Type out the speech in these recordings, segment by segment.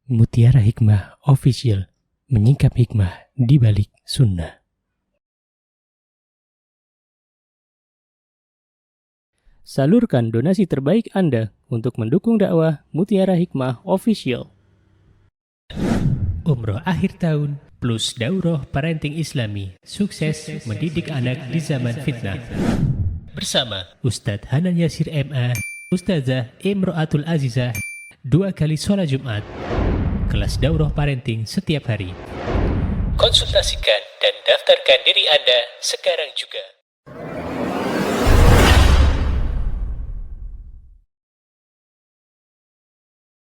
Mutiara Hikmah Official, menyingkap hikmah di balik sunnah. Salurkan donasi terbaik Anda untuk mendukung dakwah Mutiara Hikmah Official. Umroh akhir tahun plus daurah parenting Islami, sukses mendidik anak di zaman fitnah. Bersama Ustadz Hanan Yasir MA, Ustazah Imro'atul Azizah, 2 kali sholat Jumat. Kelas daurah parenting setiap hari. Konsultasikan dan daftarkan diri Anda sekarang juga.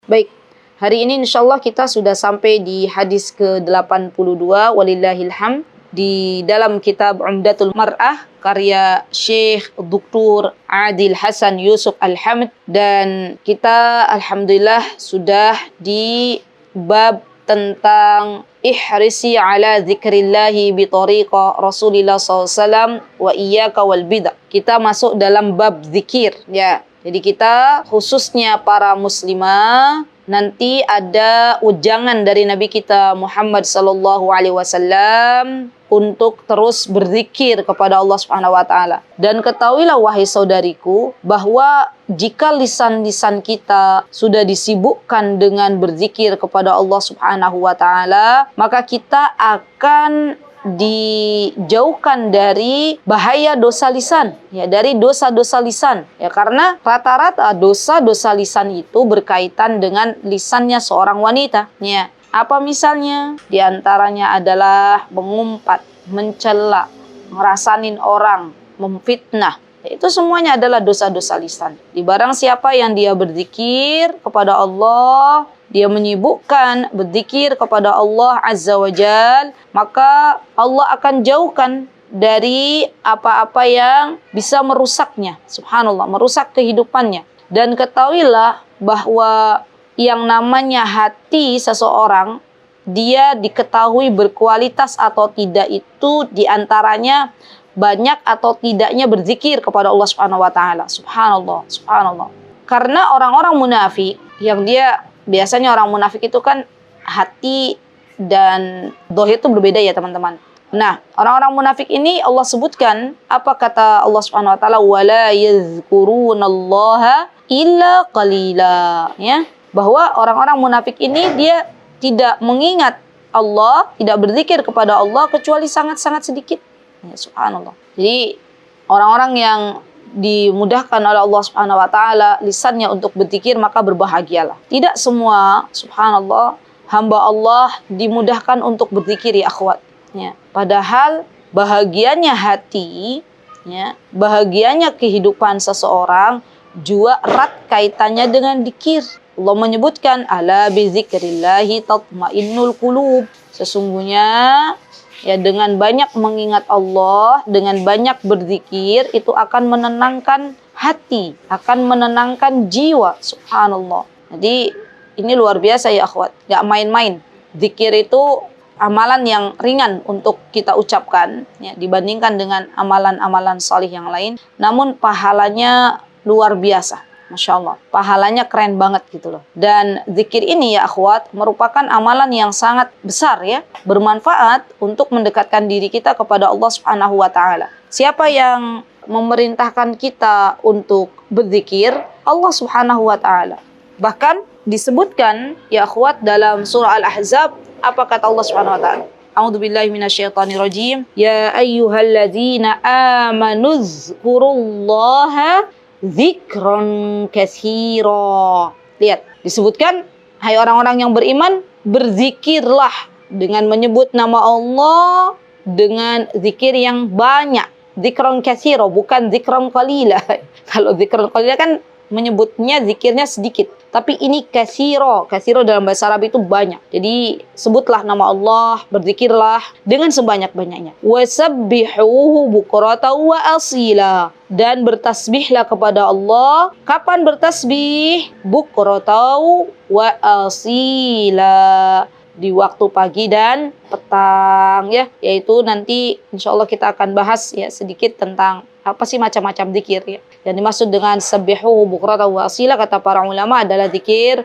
Baik, hari ini insyaallah kita sudah sampai di hadis ke-82 walillahilham di dalam kitab Umdatul Mar'ah karya Syekh Dr. Adil Hasan Yusuf Al-Hamd, dan kita alhamdulillah sudah di bab tentang ihrisi ala zikrillahi bi tariqa Rasulillah SAW wa iyyaka wal bid'ah. Kita masuk dalam bab zikir ya. Jadi kita khususnya para muslimah nanti ada ujangan dari Nabi kita Muhammad sallallahu alaihi wasallam untuk terus berzikir kepada Allah Subhanahu wa taala. Dan ketahuilah wahai saudariku bahwa jika lisan-lisan kita sudah disibukkan dengan berzikir kepada Allah Subhanahu wa taala, maka kita akan dijauhkan dari bahaya dosa lisan, ya, dari dosa-dosa lisan, ya, karena rata-rata dosa-dosa lisan itu berkaitan dengan lisannya seorang wanita, ya. Apa misalnya? Di antaranya adalah mengumpat, mencela, ngerasanin orang, memfitnah. Itu semuanya adalah dosa-dosa lisan. Di barang siapa yang dia berzikir kepada Allah, dia menyibukkan berzikir kepada Allah Azza wa Jal, maka Allah akan jauhkan dari apa-apa yang bisa merusaknya. Subhanallah, merusak kehidupannya. Dan ketahuilah bahwa yang namanya hati seseorang, dia diketahui berkualitas atau tidak itu diantaranya banyak atau tidaknya berzikir kepada Allah Subhanahu wa taala. Subhanallah, subhanallah. Karena orang-orang munafik yang dia biasanya orang munafik itu kan hati dan zahir itu berbeda ya teman-teman. Nah, orang-orang munafik ini Allah sebutkan, apa kata Allah Subhanahu wa taala, wala yazkurunallaha illa qalila, ya. Bahwa orang-orang munafik ini dia tidak mengingat Allah, tidak berzikir kepada Allah kecuali sangat-sangat sedikit. Ya, subhanallah. Jadi orang-orang yang dimudahkan oleh Allah Subhanahu wa taala lisannya untuk berzikir, maka berbahagialah. Tidak semua, subhanallah, hamba Allah dimudahkan untuk berzikir ya akhwat. Ya, padahal bahagianya hati, ya, bahagianya kehidupan seseorang juga erat kaitannya dengan zikir. Allah menyebutkan ala bi dzikrillahi tatmainnul qulub. Sesungguhnya ya, dengan banyak mengingat Allah, dengan banyak berzikir, itu akan menenangkan hati, akan menenangkan jiwa. Subhanallah. Jadi ini luar biasa ya akhwat, gak main-main. Zikir itu amalan yang ringan untuk kita ucapkan ya, dibandingkan dengan amalan-amalan salih yang lain. Namun pahalanya luar biasa. Masya Allah, pahalanya keren banget gitu loh. Dan zikir ini ya akhwat merupakan amalan yang sangat besar ya, bermanfaat untuk mendekatkan diri kita kepada Allah Subhanahu wa taala. Siapa yang memerintahkan kita untuk berzikir? Allah Subhanahu wa taala. Bahkan disebutkan ya akhwat dalam surah Al-Ahzab, apa kata Allah Subhanahu wa taala? A'udzubillahi minasyaitonirrajim. Ya ayyuhalladzina amanu dzkurullaha dzikron katsira. Lihat, disebutkan, hai orang-orang yang beriman, berzikirlah dengan menyebut nama Allah dengan zikir yang banyak. Dzikron katsira, bukan dzikron qalila. Kalau dzikron qalila kan menyebutnya zikirnya sedikit, tapi ini katsira. Katsira dalam bahasa Arab itu banyak. Jadi sebutlah nama Allah, berzikirlah dengan sebanyak-banyaknya. Wasabbihuhu bukratan wa asila, dan bertasbihlah kepada Allah. Kapan bertasbih? Bukratan wa asila, di waktu pagi dan petang ya, yaitu nanti insyaallah kita akan bahas ya sedikit tentang Apa sih macam-macam zikir ya? Yang dimaksud dengan sabbihuhu bukratan wa asila kata para ulama adalah zikir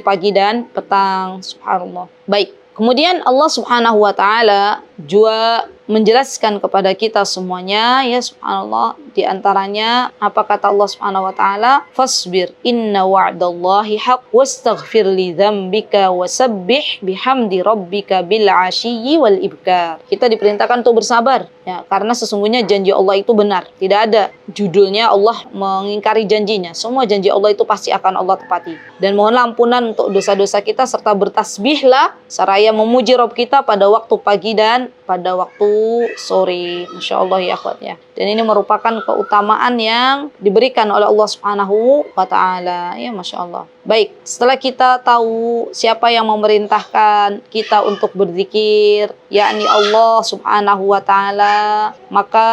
pagi dan petang. Subhanallah. Baik. Kemudian Allah Subhanahu wa taala juga menjelaskan kepada kita semuanya ya subhanallah, di antaranya apa kata Allah Subhanahu wa taala, fasbir inna wa'dallahi haq wastaghfir li dzambika wasabbih bihamdi rabbika bil 'ashiyyi wal ibkar. Kita diperintahkan untuk bersabar ya, karena sesungguhnya janji Allah itu benar. Tidak ada judulnya Allah mengingkari janjinya. Semua janji Allah itu pasti akan Allah tepati. Dan mohonlah ampunan untuk dosa-dosa kita serta bertasbihlah seraya memuji Rabb kita pada waktu pagi dan pada waktu sore. Masya Allah ya akhwat ya. Dan ini merupakan keutamaan yang diberikan oleh Allah Subhanahu wa ta'ala. Ya Masya Allah. Baik, setelah kita tahu siapa yang memerintahkan kita untuk berzikir, yakni Allah Subhanahu wa ta'ala, maka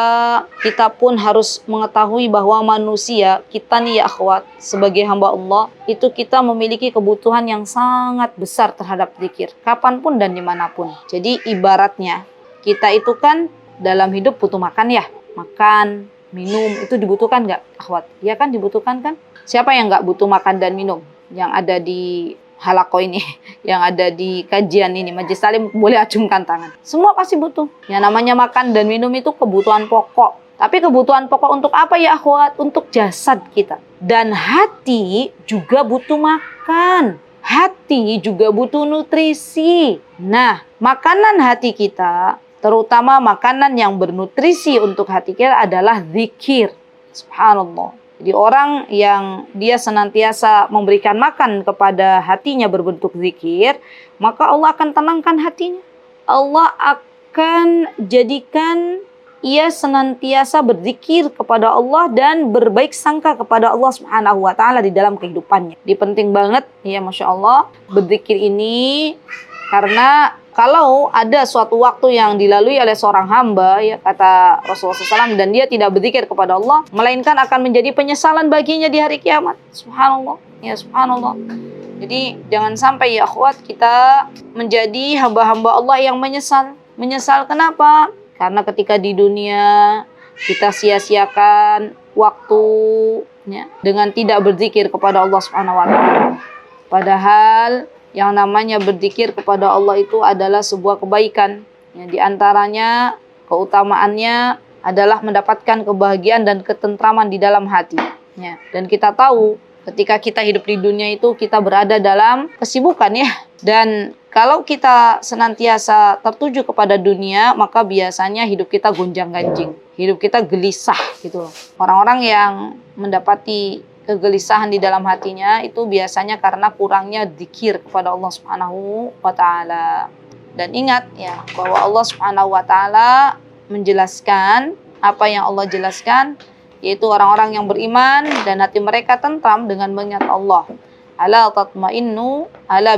kita pun harus mengetahui bahwa manusia, kita nih ya akhwat, sebagai hamba Allah, itu kita memiliki kebutuhan yang sangat besar terhadap zikir, kapanpun dan dimanapun. Jadi ibaratnya, kita itu kan dalam hidup butuh makan ya, makan, minum, itu dibutuhkan nggak akhwat? Ya kan dibutuhkan kan? Siapa yang nggak butuh makan dan minum? Yang ada di halako ini, yang ada di kajian ini, Majelis Taklim boleh acungkan tangan. Semua pasti butuh. Yang namanya makan dan minum itu kebutuhan pokok. Tapi kebutuhan pokok untuk apa ya akhwat? Untuk jasad kita. Dan hati juga butuh makan. Hati juga butuh nutrisi. Nah, makanan hati kita, terutama makanan yang bernutrisi untuk hati kita adalah zikir. Subhanallah. Jadi orang yang dia senantiasa memberikan makan kepada hatinya berbentuk zikir, maka Allah akan tenangkan hatinya. Allah akan jadikan ia senantiasa berzikir kepada Allah dan berbaik sangka kepada Allah Subhanahu wa ta'ala di dalam kehidupannya. Ini penting banget ya Masya Allah berzikir ini, karena kalau ada suatu waktu yang dilalui oleh seorang hamba, ya kata Rasulullah SAW, dan dia tidak berzikir kepada Allah, melainkan akan menjadi penyesalan baginya di hari kiamat. Subhanallah, ya subhanallah. Jadi jangan sampai ya akhwat kita menjadi hamba-hamba Allah yang menyesal. Menyesal kenapa? Karena ketika di dunia kita sia-siakan waktunya dengan tidak berzikir kepada Allah Subhanahu wa ta'ala. Padahal yang namanya berzikir kepada Allah itu adalah sebuah kebaikan. Ya, di antaranya keutamaannya adalah mendapatkan kebahagiaan dan ketentraman di dalam hati. Ya, dan kita tahu ketika kita hidup di dunia itu kita berada dalam kesibukan ya. Dan kalau kita senantiasa tertuju kepada dunia, maka biasanya hidup kita gonjang-ganjing. Hidup kita gelisah gitu loh. Orang-orang yang mendapati kegelisahan di dalam hatinya itu biasanya karena kurangnya zikir kepada Allah Subhanahu wa ta'ala. Dan ingat ya bahwa Allah Subhanahu wa ta'ala menjelaskan apa yang Allah jelaskan, yaitu orang-orang yang beriman dan hati mereka tentram dengan mengingat Allah. Ala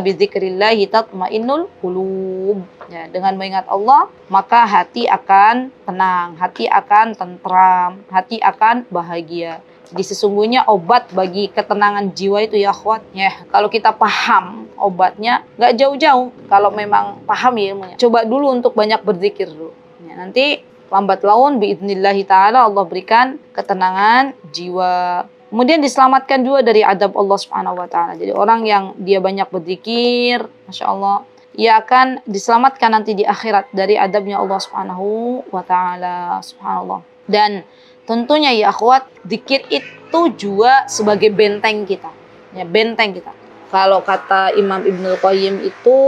bizikrillahi tatmainnul qulub. Ya, dengan mengingat Allah maka hati akan tenang, hati akan tentram, hati akan bahagia. Jadi sesungguhnya obat bagi ketenangan jiwa itu ya akhwat ya, kalau kita paham obatnya nggak jauh-jauh. Kalau memang paham ya ilmunya, coba dulu untuk banyak berzikir dulu ya, nanti lambat laun biidnillahi ta'ala Allah berikan ketenangan jiwa. Kemudian diselamatkan juga dari adab Allah Subhanahu wa ta'ala. Jadi orang yang dia banyak berzikir, Masya Allah, ia akan diselamatkan nanti di akhirat dari adabnya Allah Subhanahu wa ta'ala. Subhanallah. Dan tentunya ya akhwat, zikir itu juga sebagai benteng kita. Ya, benteng kita. Kalau kata Imam Ibnul Qayyim itu,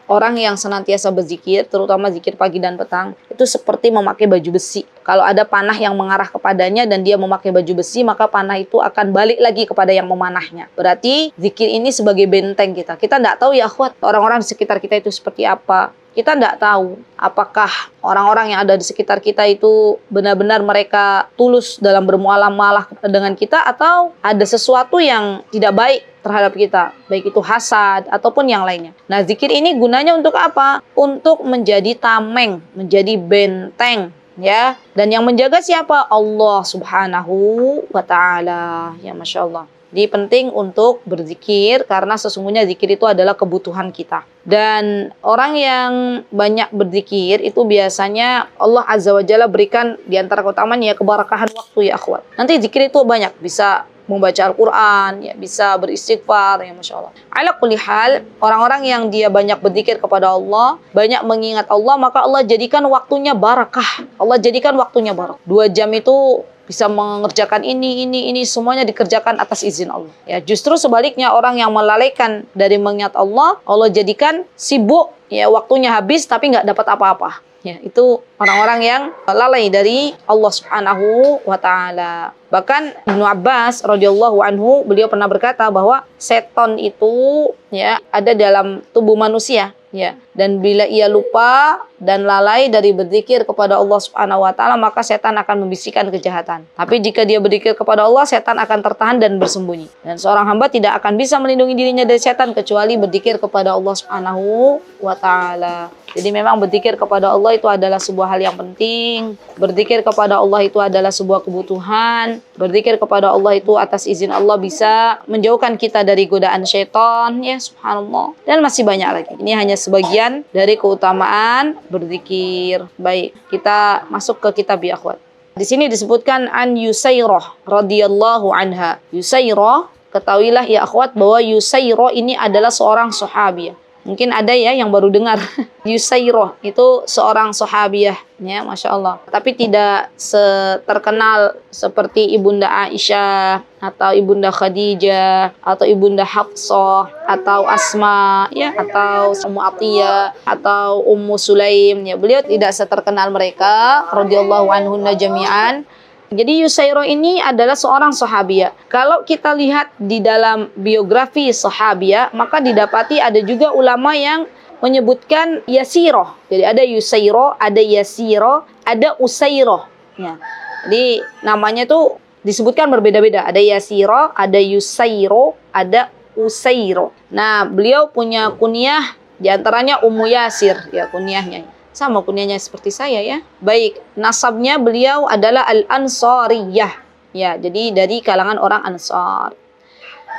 orang yang senantiasa berzikir, terutama zikir pagi dan petang, itu seperti memakai baju besi. Kalau ada panah yang mengarah kepadanya dan dia memakai baju besi, maka panah itu akan balik lagi kepada yang memanahnya. Berarti zikir ini sebagai benteng kita. Kita tidak tahu ya akhwat, orang-orang di sekitar kita itu seperti apa. Kita tidak tahu apakah orang-orang yang ada di sekitar kita itu benar-benar mereka tulus dalam bermuamalah dengan kita, atau ada sesuatu yang tidak baik terhadap kita, baik itu hasad ataupun yang lainnya. Nah, zikir ini gunanya untuk apa? Untuk menjadi tameng, menjadi benteng, ya. Dan yang menjaga siapa? Allah Subhanahu wa ta'ala. Ya Masya Allah. Jadi penting untuk berzikir karena sesungguhnya zikir itu adalah kebutuhan kita. Dan orang yang banyak berzikir itu biasanya Allah Azza wa Jalla berikan di antara keutamaannya keberkahan waktu ya akhwat. Nanti zikir itu banyak, bisa membaca Al-Quran, ya, bisa beristighfar, ya Masya Allah. Ala kulli hal, orang-orang yang dia banyak berzikir kepada Allah, banyak mengingat Allah, maka Allah jadikan waktunya barakah. Allah jadikan waktunya barakah. 2 jam itu bisa mengerjakan ini, semuanya dikerjakan atas izin Allah. Ya, justru sebaliknya orang yang melalaikan dari mengingat Allah, Allah jadikan sibuk, ya waktunya habis tapi nggak dapat apa-apa. Ya, itu orang-orang yang lalai dari Allah Subhanahu wa taala. Bahkan Ibnu Abbas radhiyallahu anhu, beliau pernah berkata bahwa setan itu ya ada dalam tubuh manusia, ya. Dan bila ia lupa dan lalai dari berzikir kepada Allah Subhanahu wa taala, maka setan akan membisikkan kejahatan. Tapi jika dia berzikir kepada Allah, setan akan tertahan dan bersembunyi. Dan seorang hamba tidak akan bisa melindungi dirinya dari setan kecuali berzikir kepada Allah Subhanahu wa taala. Jadi memang berzikir kepada Allah itu adalah sebuah hal yang penting. Berzikir kepada Allah itu adalah sebuah kebutuhan. Berzikir kepada Allah itu atas izin Allah bisa menjauhkan kita dari godaan syaitan, ya subhanallah. Dan masih banyak lagi. Ini hanya sebagian dari keutamaan berzikir. Baik, kita masuk ke kitab ya akhwat. Di sini disebutkan an Yusairah radhiyallahu anha. Yusairah, ketahuilah ya akhwat bahwa Yusairah ini adalah seorang sahabiah. Mungkin ada ya yang baru dengar. Yusairah itu seorang sahabiah, ya Masya Allah. Tapi tidak terkenal seperti Ibunda Aisyah, atau Ibunda Khadijah, atau Ibunda Hafsah, atau Asma, ya, atau Ummu Atiyah, atau Ummu Sulaim. Ya, beliau tidak seterkenal mereka, radhiyallahu anhunna jami'an. Jadi Yusairah ini adalah seorang sahabiah. Kalau kita lihat di dalam biografi sahabiah, maka didapati ada juga ulama yang menyebutkan Yasirah. Jadi ada Yusairah, ada Yasirah, ada Usairah. Ya. Jadi namanya tuh disebutkan berbeda-beda. Ada Yasirah, ada Yusairah, ada Usairah. Nah, beliau punya kunyah diantaranya Ummu Yasir, ya kunyahnya. Sama kunyahnya seperti saya ya. Baik, nasabnya beliau adalah Al-Ansariyah. Ya, jadi dari kalangan orang Ansar.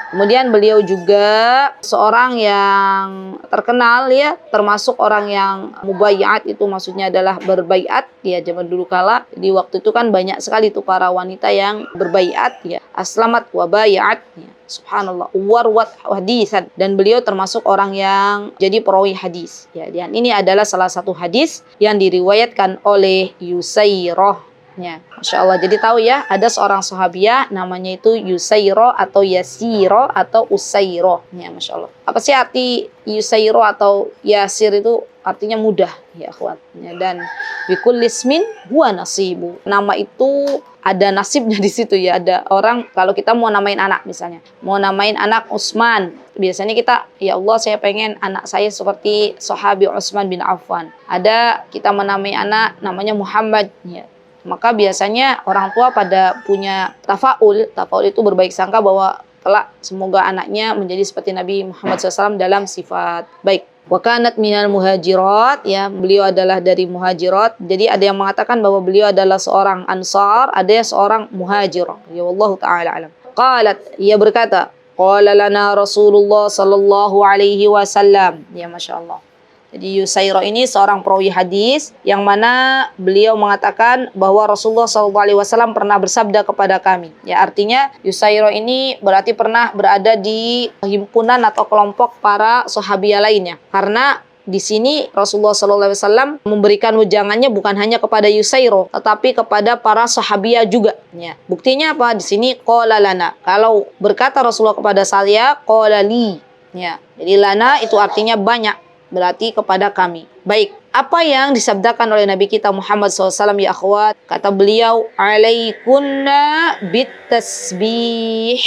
Kemudian beliau juga seorang yang terkenal ya, termasuk orang yang mubayat, itu maksudnya adalah berbaiat ya zaman dulu kala. Di waktu itu kan banyak sekali tuh para wanita yang berbaiat ya. Aslamat wa bayat ya. Subhanallah, warwat hadisan, dan beliau termasuk orang yang jadi perawi hadis. Ya, dan ini adalah salah satu hadis yang diriwayatkan oleh Yusairah. Ya, Masya Allah. Jadi tahu ya, ada seorang sahabiah namanya itu Yusairah atau Yasirah atau Usairah. Ya, Masya Allah. Apa sih arti Yusairah atau Yasir itu? Artinya mudah, ya akhwat. Ya, dan bikulli ismin huwa nasibu. Nama itu ada nasibnya di situ ya. Ada orang kalau kita mau namain anak misalnya, mau namain anak Utsman, biasanya kita, ya Allah saya pengen anak saya seperti sahabi Utsman bin Affan. Ada kita menamai anak namanya Muhammad ya. Maka biasanya orang tua pada punya tafaul. Tafaul itu berbaik sangka bahwa kelak semoga anaknya menjadi seperti Nabi Muhammad SAW dalam sifat baik. Wa kanat minal muhajirat, ya beliau adalah dari muhajirat. Jadi ada yang mengatakan bahwa beliau adalah seorang ansar, ada yang seorang muhajir. Ya wallahu taala alam. Qalat, ia berkata, qala lana Rasulullah sallallahu alaihi wasallam. Ya Masya Allah. Jadi Yusairah ini seorang perawi hadis yang mana beliau mengatakan bahwa Rasulullah SAW pernah bersabda kepada kami. Ya, artinya Yusairah ini berarti pernah berada di himpunan atau kelompok para sahabiah lainnya. Karena di sini Rasulullah SAW memberikan wejangannya bukan hanya kepada Yusairah, tetapi kepada para sahabiah juga. Ya. Buktinya apa? Di sini qala lana. Kalau berkata Rasulullah kepada saya, qala li. Ya. Jadi lana itu artinya banyak. Berarti kepada kami. Baik, apa yang disabdakan oleh Nabi kita Muhammad SAW ya akhwat? Kata beliau, alaikunna bitasbih.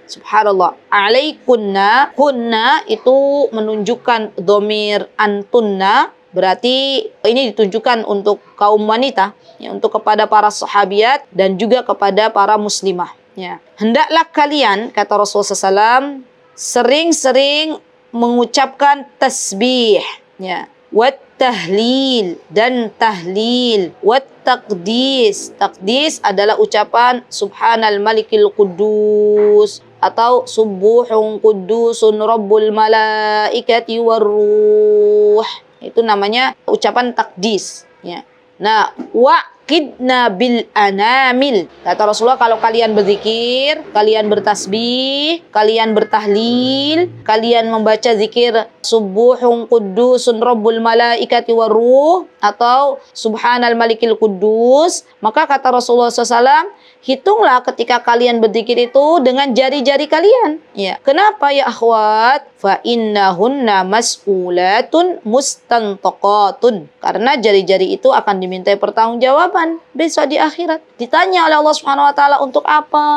Subhanallah. Alaikunna, kunna itu menunjukkan dhamir antunna. Berarti ini ditunjukkan untuk kaum wanita, ya, untuk kepada para sahabiat dan juga kepada para muslimah. Ya. Hendaklah kalian, kata Rasulullah SAW, sering-sering mengucapkan tasbih, ya. wat tahlil dan tahlil, wat taqdis. Taqdis adalah ucapan subhanal malikil quddus atau subuhun quddusun rabbul malaikati warruh. Itu namanya ucapan takdis, ya. Nah, waqidna bil anamil. Kata Rasulullah, kalau kalian berzikir, kalian bertasbih, kalian bertahlil, kalian membaca zikir subuhun quddusun rabbul malaikati waruh atau subhanal malikil quddus, maka kata Rasulullah SAW, hitunglah ketika kalian berzikir itu dengan jari-jari kalian. Ya. Kenapa ya akhwat? Fa innahunna mas'ulatun mustantaqatun. Karena jari-jari itu akan dimintai pertanggungjawaban besok di akhirat. Ditanya oleh Allah Subhanahu wa taala, untuk apa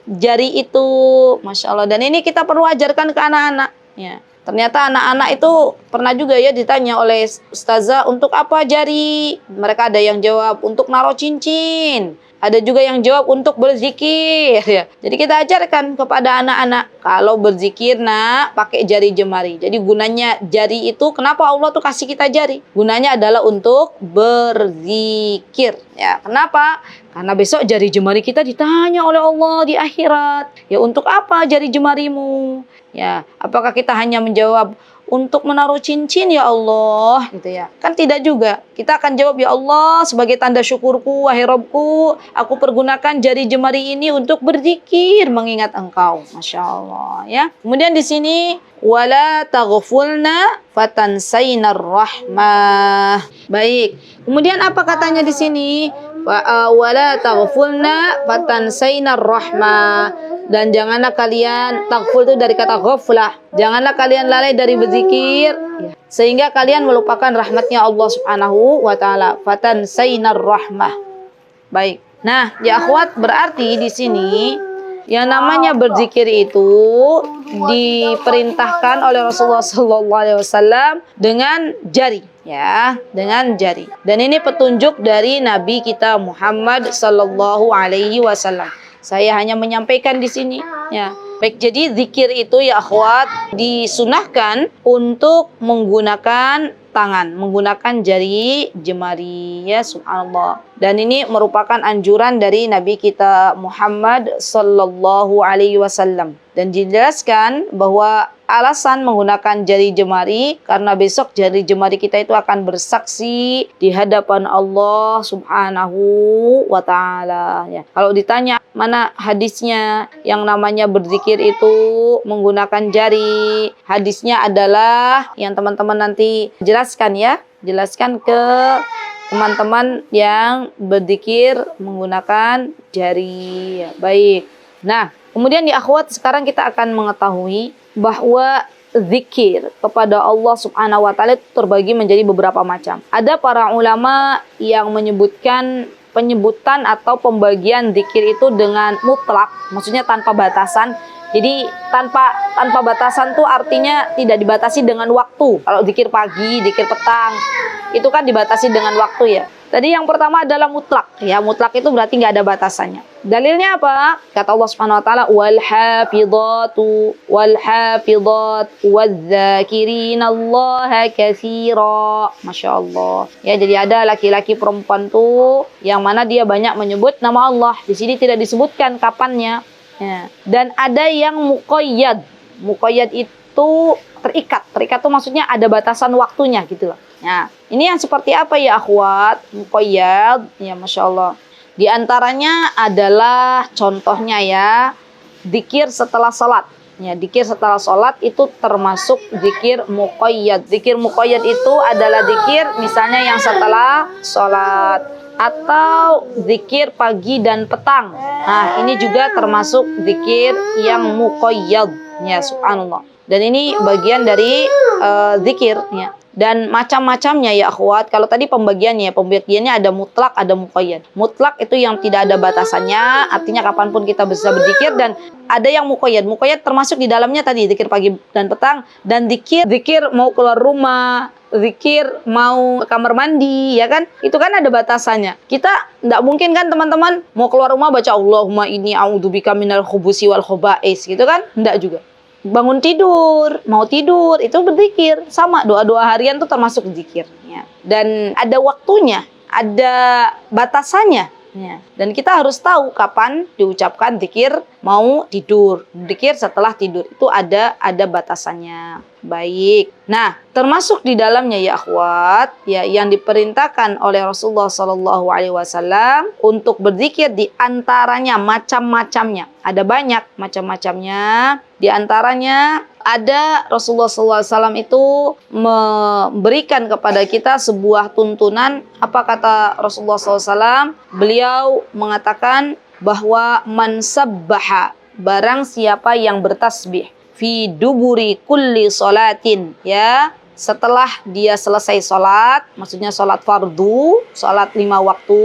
jari itu? Masya Allah. Dan ini kita perlu ajarkan ke anak-anak, ya. Ternyata anak-anak itu pernah juga ya ditanya oleh ustazah, untuk apa jari? Mereka ada yang jawab untuk naruh cincin. Ada juga yang jawab untuk berzikir, ya. Jadi kita ajarkan kepada anak-anak, kalau berzikir nak pakai jari jemari. Jadi gunanya jari itu, kenapa Allah tuh kasih kita jari? Gunanya adalah untuk berzikir, ya. Kenapa? Karena besok jari jemari kita ditanya oleh Allah di akhirat. Ya, untuk apa jari jemarimu? Ya, apakah kita hanya menjawab untuk menaruh cincin ya Allah, gitu ya? Kan tidak juga. Kita akan jawab, ya Allah, sebagai tanda syukurku, wahai Rabbku, aku pergunakan jari jemari ini untuk berzikir mengingat Engkau. Masya Allah, ya. Kemudian di sini wala taghfulna fatansainar rahmah. Baik. Kemudian apa katanya di sini? Wala taghfulna fatansainar rahmah. Dan janganlah kalian, taghful itu dari kata ghaflah, janganlah kalian lalai dari berzikir, ya, sehingga kalian melupakan rahmatnya Allah Subhanahu wa taala. Fatansainar rahmah. Baik. Nah, ya akhwat, berarti di sini yang namanya berzikir itu diperintahkan oleh Rasulullah SAW dengan jari, ya, dengan jari. Dan ini petunjuk dari Nabi kita Muhammad sallallahu alaihi wasallam. Saya hanya menyampaikan di sini, ya. Baik, jadi zikir itu ya akhwat disunahkan untuk menggunakan tangan, menggunakan jari jemari, ya, subhanallah. Dan ini merupakan anjuran dari Nabi kita Muhammad sallallahu alaihi wasallam. Dan dijelaskan bahwa alasan menggunakan jari jemari karena besok jari jemari kita itu akan bersaksi di hadapan Allah Subhanahu wa taala, ya. Kalau ditanya mana hadisnya yang namanya berzikir itu menggunakan jari, hadisnya adalah yang teman-teman nanti jelaskan, ya. Jelaskan ke teman-teman yang berzikir menggunakan jari, ya. Baik. Nah, kemudian ya akhwat, sekarang kita akan mengetahui bahwa zikir kepada Allah Subhanahu wa taala terbagi menjadi beberapa macam. Ada para ulama yang menyebutkan penyebutan atau pembagian zikir itu dengan mutlak, maksudnya tanpa batasan. Jadi tanpa batasan tuh artinya tidak dibatasi dengan waktu. Kalau zikir pagi, zikir petang, itu kan dibatasi dengan waktu, ya. Tadi yang pertama adalah mutlak, ya. Mutlak itu berarti nggak ada batasannya. Dalilnya apa? Kata Allah Subhanahu wa taala, wal hafidhat wadz-dzakirinallaha katsira. Masya Allah. Ya, jadi ada laki-laki perempuan tuh yang mana dia banyak menyebut nama Allah. Di sini tidak disebutkan kapannya. Ya. Dan ada yang muqayyad. Muqayyad itu terikat. Terikat itu maksudnya ada batasan waktunya gitu loh. Nah, ini yang seperti apa ya akhwat? Muqayyad, ya, Masya Allah. Di antaranya adalah contohnya, ya, zikir setelah salat. Ya, zikir setelah salat itu termasuk zikir muqayyad. Zikir muqayyad itu adalah zikir misalnya yang setelah salat atau zikir pagi dan petang. Nah, ini juga termasuk zikir yang muqayyad, ya, subhanallah. Dan ini bagian dari zikir, ya. Dan macam-macamnya ya akhwat. Kalau tadi pembagiannya ada mutlak, ada muqayyad. Mutlak itu yang tidak ada batasannya, artinya kapanpun kita bisa berzikir. Dan ada yang muqayyad. Muqayyad termasuk di dalamnya tadi zikir pagi dan petang, dan zikir mau keluar rumah, zikir mau ke kamar mandi, ya kan? Itu kan ada batasannya. Kita tidak mungkin kan teman-teman mau keluar rumah baca Allahumma inni a'udzubika minal khubusi wal khoba'is, gitu kan? Tidak juga. bangun tidur, mau tidur, itu berzikir. Sama, doa-doa harian itu termasuk zikir. Ya. Dan ada waktunya, ada batasannya. Ya. Dan kita harus tahu kapan diucapkan zikir mau tidur. Zikir setelah tidur itu ada batasannya. Baik. Nah, termasuk di dalamnya ya akhwat, ya yang diperintahkan oleh Rasulullah Sallallahu Alaihi Wasallam untuk berzikir di antaranya macam-macamnya. Ada banyak macam-macamnya. Di antaranya ada Rasulullah SAW itu memberikan kepada kita sebuah tuntunan. Apa kata Rasulullah SAW? Beliau mengatakan bahwa man sabbaha, barang siapa yang bertasbih fi duburi kulli salatin, ya, setelah dia selesai sholat, maksudnya sholat fardu, sholat 5 waktu,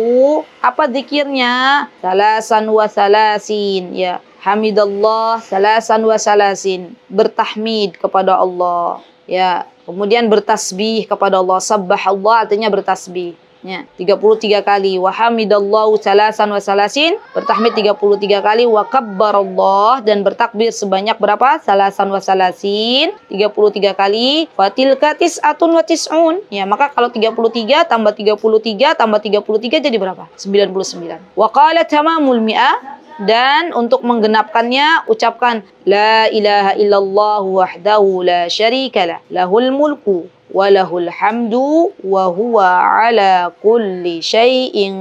apa zikirnya? Salasan wa salasin, ya. Hamidallah salasan wa salasin, bertahmid kepada Allah, ya. Kemudian bertasbih kepada Allah, sabbahallah artinya bertasbih, ya, 33 kali. Wa hamidallahu salasan wa salasin, bertahmid 33 kali. Wa kabbarallah, dan bertakbir sebanyak berapa? Salasan wa salasin, 33 kali. Fatilka tis'atun wa tis'un, ya, maka kalau 33 tambah 33 tambah 33 jadi berapa? 99. Wa qala tamamul mi'ah, dan untuk menggenapkannya ucapkan la ilaha illallah wahdahu la syarikalah lahul mulku wa lahul hamdu wa huwa ala kulli syai'in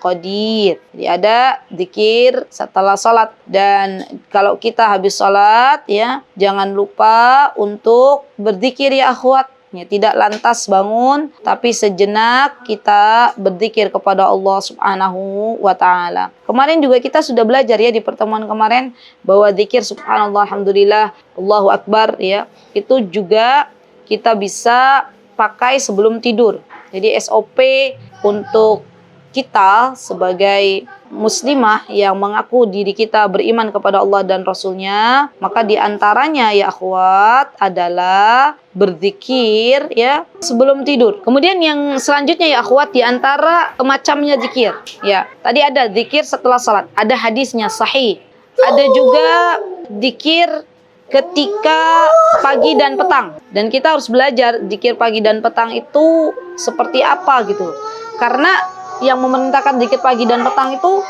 qadir. Jadi ada zikir setelah salat, dan kalau kita habis salat, ya, jangan lupa untuk berzikir ya akhwat. Ya, tidak lantas bangun, tapi sejenak kita berzikir kepada Allah Subhanahu wa Ta'ala. Kemarin juga kita sudah belajar ya di pertemuan kemarin bahwa zikir subhanallah, alhamdulillah, Allahu Akbar, ya, itu juga kita bisa pakai sebelum tidur. Jadi SOP untuk kita sebagai muslimah yang mengaku diri kita beriman kepada Allah dan Rasulnya, maka diantaranya ya akhwat adalah berzikir, ya, sebelum tidur. Kemudian yang selanjutnya ya akhwat, diantara macamnya zikir, ya, tadi ada zikir setelah salat, ada hadisnya sahih. Ada juga zikir ketika pagi dan petang, dan kita harus belajar zikir pagi dan petang itu seperti apa gitu, karena yang memerintahkan zikir pagi dan petang itu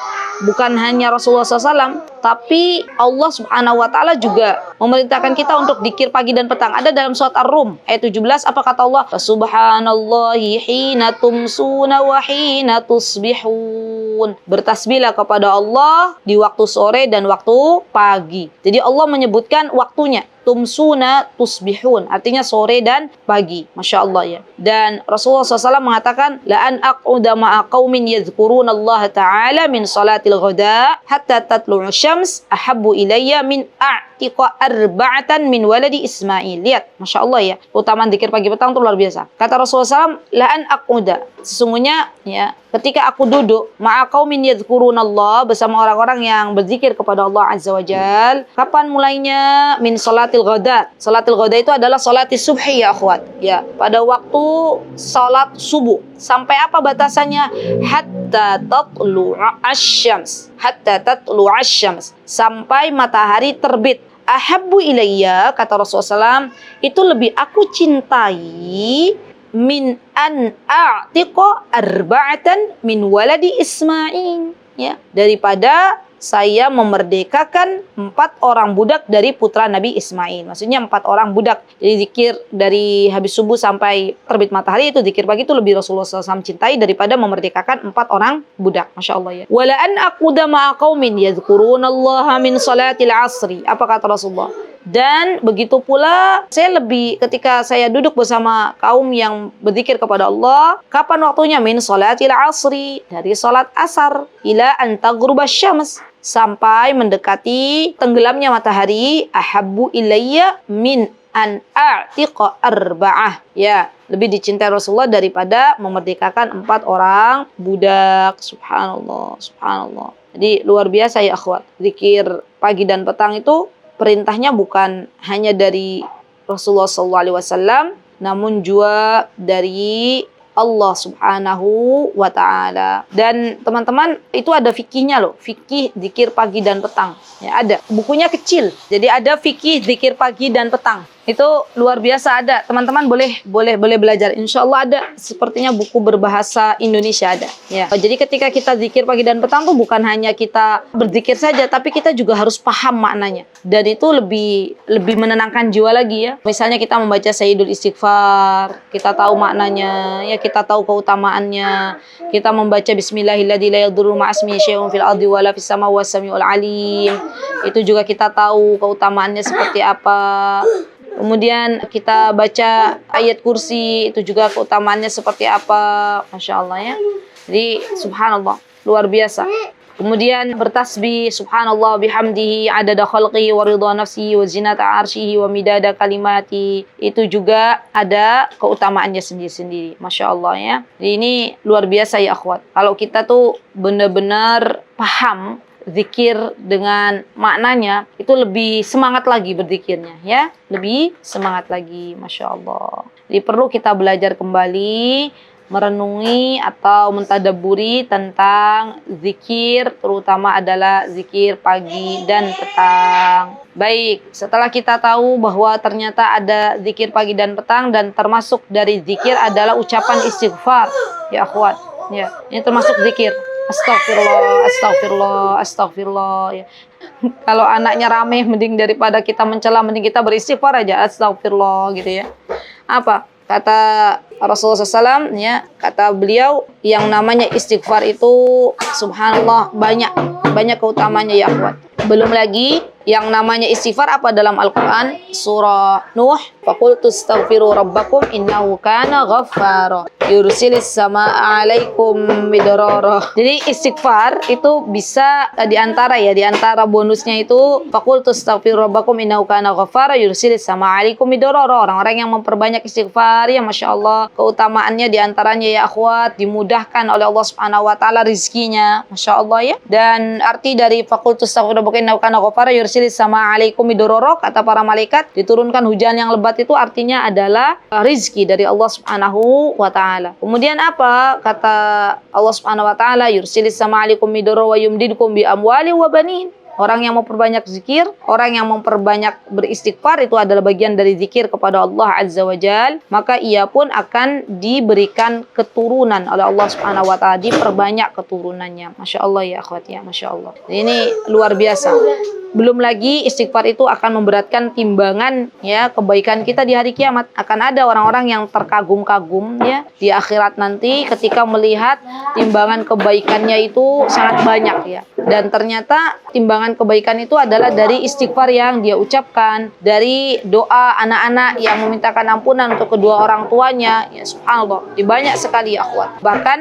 bukan hanya Rasulullah SAW, tapi Allah Subhanahu wa Ta'ala juga memerintahkan kita untuk zikir pagi dan petang. Ada dalam surat Ar-Rum ayat 17, apa kata Allah? Subhanallahi hina tumsuna wa hina tusbihun. Bertasbihlah kepada Allah di waktu sore dan waktu pagi. Jadi Allah menyebutkan waktunya. Tumsuna tusbihun, artinya sore dan pagi. Masya Allah, ya. Dan Rasulullah SAW mengatakan, la an aq'uda ma'a qaumin yadhkuruna Allah Ta'ala min salatil ghada hatta tatlu'u syams ahabbu ilayya min a'tiqa arba'atan min waladi Ismail. Lihat, Masya Allah, ya, utamaan zikir pagi petang itu luar biasa. Kata Rasulullah SAW, la an aq'uda, sesungguhnya, ya, ketika aku duduk ma'a qaumin yadhkuruna Allah, bersama orang-orang yang berzikir kepada Allah Azza wa Jal. Kapan mulainya? Min salatil ghada. Salatil ghada itu adalah salatis subhi ya akhwat, ya, pada waktu salat subuh. Sampai apa batasannya? Hatta tatlu'a asyams. Hatta tatlu'a asyams, sampai matahari terbit. Ahabbu ilayya, kata Rasulullah SAW, itu lebih aku cintai min an a'tiqa arba'atan min waladi Ismail, ya, daripada saya memerdekakan 4 orang budak dari putra Nabi Ismail. Maksudnya 4 orang budak. Jadi zikir dari habis subuh sampai terbit matahari, itu zikir pagi itu lebih Rasulullah SAW cintai daripada memerdekakan 4 orang budak. Masya Allah, ya. Wala an aquda ma'a qaumin yadhkurunallaha min salatil asri. Apa kata Rasulullah? Dan begitu pula saya lebih ketika saya duduk bersama kaum yang berzikir kepada Allah. Kapan waktunya? Min salatil asri, dari salat asar, ila an taghruba syams, sampai mendekati tenggelamnya matahari. Ahabbu ilayya min an a'tiqa arba'ah, ya, lebih dicintai Rasulullah daripada memerdekakan 4 orang budak. Subhanallah, subhanallah. Jadi luar biasa ya akhwat. Zikir pagi dan petang itu perintahnya bukan hanya dari Rasulullah SAW, namun juga dari Allah Subhanahu wa Ta'ala. Dan teman-teman, itu ada fikihnya loh, fikih zikir pagi dan petang. Ya, ada. Bukunya kecil. Jadi ada fikih zikir pagi dan petang. Itu luar biasa ada. Teman-teman boleh belajar. Insya Allah ada. Sepertinya buku berbahasa Indonesia ada. Ya. Jadi ketika kita zikir pagi dan petang tuh bukan hanya kita berzikir saja, tapi kita juga harus paham maknanya. Dan itu lebih menenangkan jiwa lagi ya. Misalnya kita membaca Sayyidul Istighfar, kita tahu maknanya, ya kita tahu keutamaannya. Kita membaca Bismillahirrahmanirrahim, la yadurru ma'asmi syai'un fil ardi wala fis sama was samiul alim. Itu juga kita tahu keutamaannya seperti apa. Kemudian kita baca ayat kursi, itu juga keutamaannya seperti apa. Masya Allah ya. Jadi subhanallah, luar biasa. Kemudian bertasbih subhanallah bihamdihi adada khalqihi wa ridha nafsihi wa zinata arsyihi wa midada kalimati. Itu juga ada keutamaannya sendiri-sendiri. Masya Allah ya. Jadi ini luar biasa ya akhwat. Kalau kita tuh benar-benar paham zikir dengan maknanya, itu lebih semangat lagi berzikirnya ya, lebih semangat lagi. Masya Allah. Jadi perlu kita belajar kembali, merenungi atau mentadabburi tentang zikir, terutama adalah zikir pagi dan petang. Baik, setelah kita tahu bahwa ternyata ada zikir pagi dan petang, dan termasuk dari zikir adalah ucapan istighfar ya akhwat ya, ini termasuk zikir. Astagfirullah, astagfirullah, astagfirullah ya. Kalau anaknya rame, mending daripada kita mencela, mending kita beristighfar aja, astagfirullah gitu ya. Apa kata Rasulullah SAW ya, kata beliau yang namanya istighfar itu subhanallah banyak keutamanya ya akhwat. Belum lagi yang namanya istighfar apa dalam Al-Quran, surah Nuh, faqultu astaghfiru rabbakum innahu kana ghaffara yursilis samaa'a 'alaikum midrara. Jadi istighfar itu bisa diantara bonusnya itu faqultu astaghfiru rabbakum innahu kana ghaffara yursilis samaa'a 'alaikum midrara. Orang-orang yang memperbanyak istighfar ya Masya Allah, keutamaannya diantaranya ya akhwat, dimudahkan oleh Allah Subhanahu wa Ta'ala rizkinya. Masya Allah ya. Dan arti dari faqultu astaghfiru rabbakum innahu kana ghaffara yursilis samaa'a 'alaikum midrara, kata para malaikat, diturunkan hujan yang lebat, itu artinya adalah rizki dari Allah Subhanahu wa Ta'ala. Kemudian apa kata Allah Subhanahu wa Ta'ala, yursilis samaa'a 'alaikum midrara wa yumdidkum bi amwali wa banin. Orang yang memperbanyak zikir, orang yang memperbanyak beristighfar, itu adalah bagian dari zikir kepada Allah Azza wa Jal, maka ia pun akan diberikan keturunan oleh Allah Subhanahu wa Ta'ala, diperbanyak keturunannya. Masya Allah ya akhwat ya, Masya Allah. Ini luar biasa. Belum lagi istighfar itu akan memberatkan timbangan ya kebaikan kita di hari kiamat. Akan ada orang-orang yang terkagum-kagum ya di akhirat nanti ketika melihat timbangan kebaikannya itu sangat banyak ya. Dan ternyata timbangan kebaikan itu adalah dari istighfar yang dia ucapkan, dari doa anak-anak yang memintakan ampunan untuk kedua orang tuanya. Ya subhanallah, banyak sekali ya akhwat. Bahkan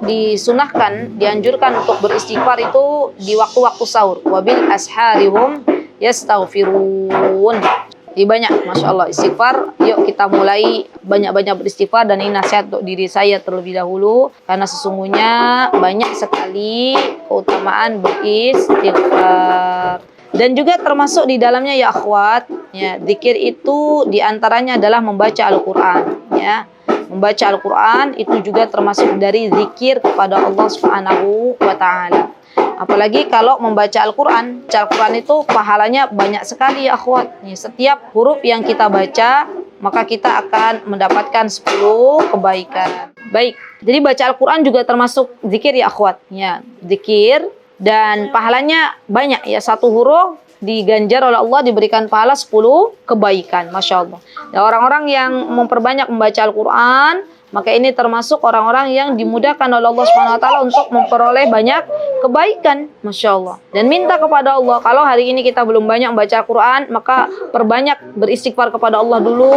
disunahkan, dianjurkan untuk beristighfar itu di waktu-waktu sahur. Wabil asharihum yastaghfirun. Jadi banyak, Masya Allah, istighfar. Yuk kita mulai banyak-banyak beristighfar. Dan ini nasihat untuk diri saya terlebih dahulu, karena sesungguhnya banyak sekali keutamaan beristighfar. Dan juga termasuk di dalamnya ya akhwat ya, zikir itu diantaranya adalah membaca Al-Quran ya. Membaca Al-Quran itu juga termasuk dari zikir kepada Allah Subhanahu wa Ta'ala. Apalagi kalau membaca Al-Quran. Al-Quran itu pahalanya banyak sekali ya akhwat. Setiap huruf yang kita baca, maka kita akan mendapatkan 10 kebaikan. Baik, jadi baca Al-Quran juga termasuk zikir ya akhwat. Ya, zikir dan pahalanya banyak ya. Satu huruf diganjar oleh Allah, diberikan pahala 10 kebaikan. Masya Allah. Dan orang-orang yang memperbanyak membaca Al-Quran, maka ini termasuk orang-orang yang dimudahkan oleh Allah Subhanahu wa Ta'ala untuk memperoleh banyak kebaikan. Masya Allah. Dan minta kepada Allah, kalau hari ini kita belum banyak membaca Al-Quran, maka perbanyak beristighfar kepada Allah dulu.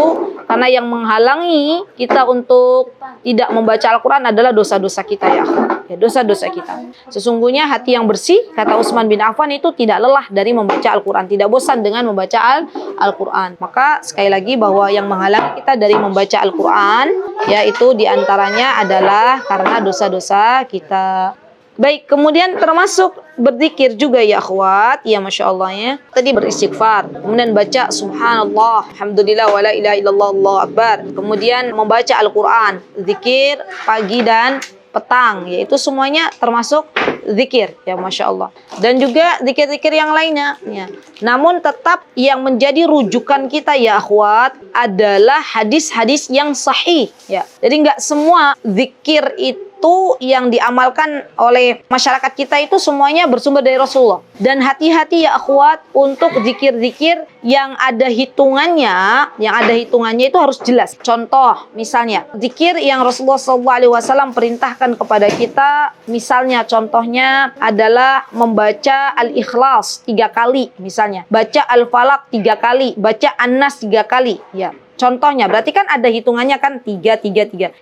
Karena yang menghalangi kita untuk tidak membaca Al-Quran adalah dosa-dosa kita ya. Dosa-dosa kita. Sesungguhnya hati yang bersih, kata Utsman bin Affan, itu tidak lelah dari membaca Al-Quran, tidak bosan dengan membaca Al-Quran. Maka sekali lagi bahwa yang menghalangi kita dari membaca Al-Quran, yaitu diantaranya adalah karena dosa-dosa kita. Baik, kemudian termasuk berzikir juga ya akhwat, ya Masya Allah ya. Tadi beristighfar, kemudian baca subhanallah, alhamdulillah, wa la ilaha illallah, Allahu akbar. Kemudian membaca Al-Quran, zikir pagi dan petang, yaitu semuanya termasuk zikir ya Masya Allah. Dan juga zikir-zikir yang lainnya ya. Namun tetap yang menjadi rujukan kita ya akhwat adalah hadis-hadis yang sahih ya. Jadi nggak semua zikir itu yang diamalkan oleh masyarakat kita itu semuanya bersumber dari Rasulullah. Dan hati-hati ya akhwat untuk zikir-zikir yang ada hitungannya itu harus jelas. Contoh misalnya zikir yang Rasulullah SAW perintahkan kepada kita, misalnya contohnya adalah membaca Al-Ikhlas 3 kali misalnya, baca Al-Falaq 3 kali, baca An-Nas 3 kali ya. Contohnya, berarti kan ada hitungannya kan 3.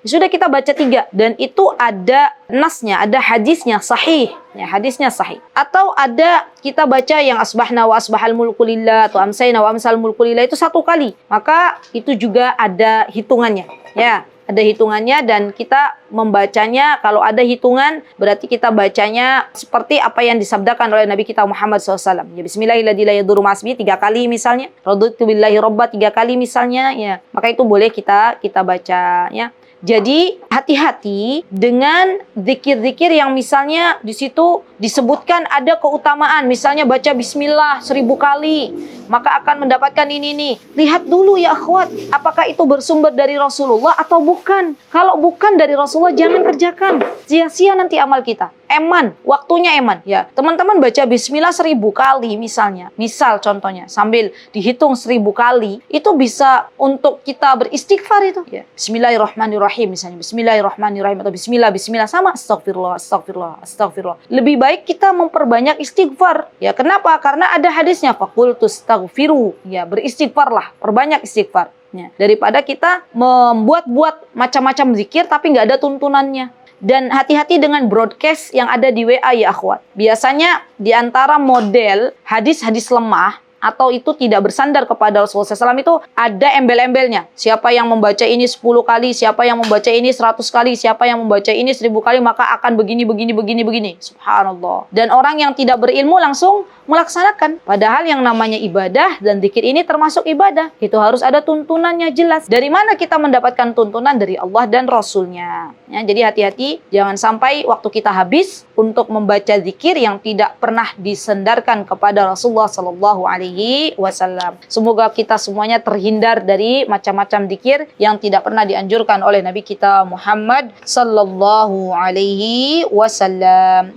Sudah kita baca 3 dan itu ada nasnya, ada hadisnya sahih. Ya, hadisnya sahih. Atau ada kita baca yang asbahna wa asbahal mulku lillah atau amsayna wa amsal mulku lillah itu 1 kali. Maka itu juga ada hitungannya. Ya, ada hitungannya dan kita membacanya kalau ada hitungan berarti kita bacanya seperti apa yang disabdakan oleh Nabi kita Muhammad SAW. Ya, bismillahirrahmanirrahim 3 kali misalnya. Raditu billahi robba 3 kali misalnya ya. Maka itu boleh kita baca ya. Jadi hati-hati dengan zikir-zikir yang misalnya di situ disebutkan ada keutamaan, misalnya baca bismillah 1000 kali, maka akan mendapatkan ini nih. Lihat dulu ya akhwat, apakah itu bersumber dari Rasulullah atau bukan. Kalau bukan dari Rasulullah jangan kerjakan. Sia-sia nanti amal kita. Eman, waktunya eman ya. Teman-teman baca bismillah 1000 kali misalnya. Misal contohnya sambil dihitung 1000 kali, itu bisa untuk kita beristighfar itu ya. Bismillahirrahmanirrahim misalnya. Bismillahirrahmanirrahim atau bismillah sama astagfirullah. Lebih baik kita memperbanyak istighfar. Ya, kenapa? Karena ada hadisnya faqultu astaghfiru. Ya, beristighfarlah, perbanyak istighfar. Ya, daripada kita membuat-buat macam-macam zikir tapi nggak ada tuntunannya. Dan hati-hati dengan broadcast yang ada di WA ya akhwat. Biasanya di antara model hadis-hadis lemah atau itu tidak bersandar kepada Rasulullah SAW itu ada embel-embelnya. Siapa yang membaca ini 10 kali, siapa yang membaca ini 100 kali, siapa yang membaca ini 1000 kali maka akan begini. Subhanallah. Dan orang yang tidak berilmu langsung melaksanakan. Padahal yang namanya ibadah dan zikir ini termasuk ibadah. Itu harus ada tuntunannya jelas. Dari mana kita mendapatkan tuntunan? Dari Allah dan Rasulnya. Ya, jadi hati-hati. Jangan sampai waktu kita habis untuk membaca zikir yang tidak pernah disandarkan kepada Rasulullah SAW. Semoga kita semuanya terhindar dari macam-macam zikir yang tidak pernah dianjurkan oleh Nabi kita Muhammad SAW.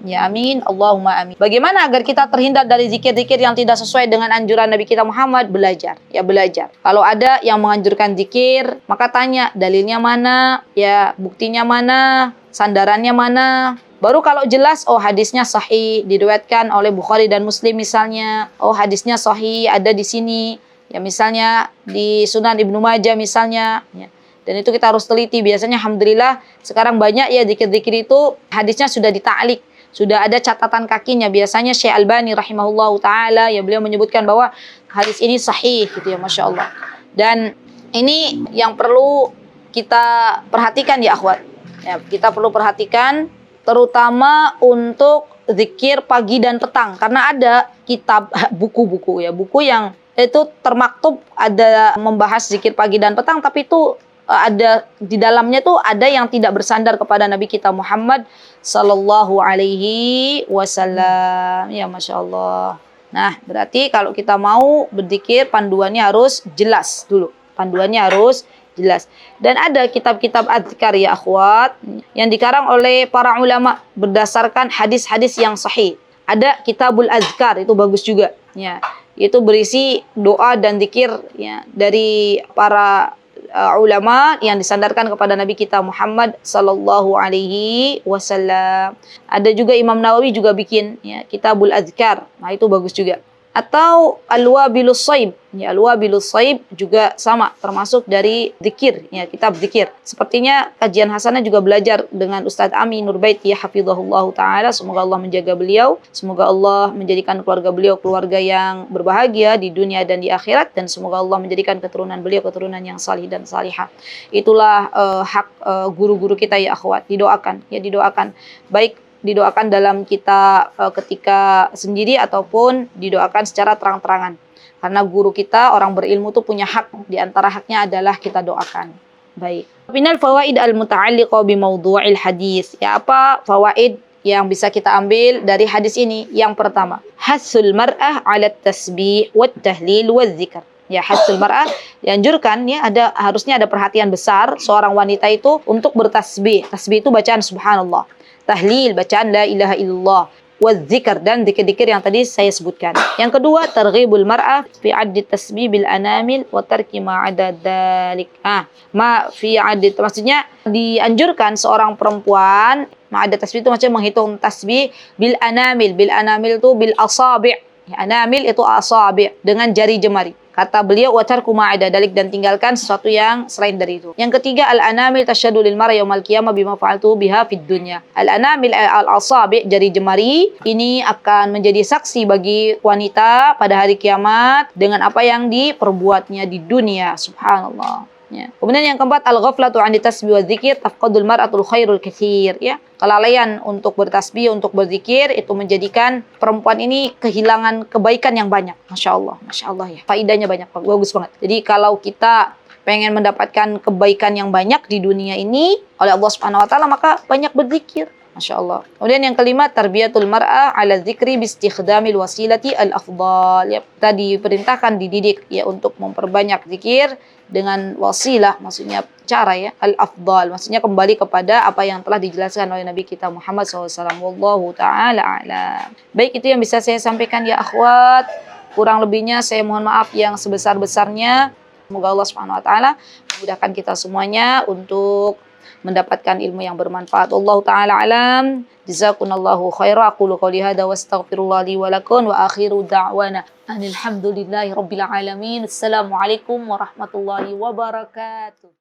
Ya amin. Allahumma amin. Bagaimana agar kita terhindar dari zikir-zikir yang tidak sesuai dengan anjuran Nabi kita Muhammad? Belajar. Ya, belajar. Kalau ada yang menganjurkan zikir, maka tanya dalilnya mana, ya buktinya mana, sandarannya mana. Baru kalau jelas, oh hadisnya sahih, diriwayatkan oleh Bukhari dan Muslim misalnya. Oh hadisnya sahih, ada di sini. Ya misalnya di Sunan Ibnu Majah misalnya. Ya. Dan itu kita harus teliti. Biasanya alhamdulillah sekarang banyak ya zikir-zikir itu hadisnya sudah dita'liq. Sudah ada catatan kakinya. Biasanya Syekh Albani rahimahullahu ta'ala ya beliau menyebutkan bahwa hadis ini sahih gitu ya Masya Allah. Dan ini yang perlu kita perhatikan ya akhwat. Ya, kita perlu perhatikan terutama untuk zikir pagi dan petang. Karena ada kitab buku-buku ya. Buku yang itu termaktub ada membahas zikir pagi dan petang. Tapi itu ada di dalamnya tuh ada yang tidak bersandar kepada Nabi kita Muhammad sallallahu alaihi wasallam. Ya Masya Allah. Nah, berarti kalau kita mau berzikir panduannya harus jelas dulu. Panduannya harus jelas. Dan ada kitab-kitab adzkar ya akhwat yang dikarang oleh para ulama berdasarkan hadis-hadis yang sahih. Ada Kitabul Adzkar, itu bagus juga ya. Itu berisi doa dan zikir ya dari para ulama yang disandarkan kepada Nabi kita Muhammad sallallahu alaihi wasallam. Ada juga Imam Nawawi juga bikin ya Kitabul Adzkar. Nah, itu bagus juga. Atau Al-Wabilus Shaib. Ya, Al-Wabilus Shaib juga sama termasuk dari zikir ya, kitab zikir. Sepertinya kajian hasanah juga belajar dengan Ustadz Ami Nurbaiti ya hafizahullah taala. Semoga Allah menjaga beliau, semoga Allah menjadikan keluarga beliau keluarga yang berbahagia di dunia dan di akhirat, dan semoga Allah menjadikan keturunan beliau keturunan yang salih dan salihah. Itulah hak guru-guru kita ya akhwat, didoakan ya, didoakan baik didoakan dalam kita ketika sendiri ataupun didoakan secara terang-terangan. Karena guru kita, orang berilmu itu punya hak, di antara haknya adalah kita doakan. Baik. Minal fawaid al-muta'alliqa bi mawdu'il hadis. Ya, apa fawaid yang bisa kita ambil dari hadis ini? Yang pertama, hasul mar'ah 'ala tasbih wat tahlil waz zikr. Ya, hasul mar'ah dianjurkan ya, harusnya ada perhatian besar seorang wanita itu untuk bertasbih. Tasbih itu bacaan subhanallah. Tahlil bacaan la ilaha illallah. Wadzikr dan zikir-zikir yang tadi saya sebutkan. Yang kedua, targhibul mar'ah fi 'addi tasbih bil anamil wa tarki ma 'ada dzalik. Ma fi 'addi, maksudnya dianjurkan seorang perempuan ma'ada tasbih itu maksudnya menghitung tasbih bil anamil. Bil anamil itu bil asabi'. Ya, anamil itu asabi' dengan jari jemari. Kata beliau, wa tarku ma 'ada dzalik, dan tinggalkan sesuatu yang selain dari itu. Yang ketiga, al-anamil tasyhadu lil mar'a yaumal qiyamah bima fa'altu biha fid dunya. Al-anamil al-asabi', jari jemari, ini akan menjadi saksi bagi wanita pada hari kiamat dengan apa yang diperbuatnya di dunia. Subhanallah. Ya. Kemudian yang keempat, al-ghaflatu 'ani tasbih wa dzikir tafqadul mar'atul khairul katsir, ya. Kelalaian untuk bertasbih, untuk berzikir itu menjadikan perempuan ini kehilangan kebaikan yang banyak. Masya Allah ya. Faidahnya banyak, bagus banget. Jadi kalau kita pengen mendapatkan kebaikan yang banyak di dunia ini oleh Allah Subhanahu wa taala, maka banyak berzikir. Masya Allah. Kemudian yang kelima, tarbiyatul mar'ah ala dzikri bistikhdamil wasilati al-afdal. Ya, kita diperintahkan, dididik ya untuk memperbanyak zikir dengan wasilah, maksudnya cara ya, al-afdal, maksudnya kembali kepada apa yang telah dijelaskan oleh Nabi kita Muhammad SAW. Wallahu ta'ala a'lam. Baik, itu yang bisa saya sampaikan ya akhwat. Kurang lebihnya saya mohon maaf yang sebesar-besarnya. Semoga Allah Subhanahu wa taala memudahkan kita semuanya untuk mendapatkan ilmu yang bermanfaat. Allah taala alam. Jazakumullahu khairan. Aqulu qouli hadza wa astaghfirullah li wa lakum wa akhiru da'wana alhamdulillahi rabbil alamin. Assalamualaikum warahmatullahi wabarakatuh.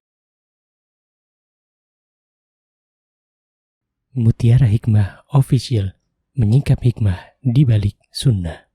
Mutiara Hikmah Official, menyingkap hikmah di balik sunnah.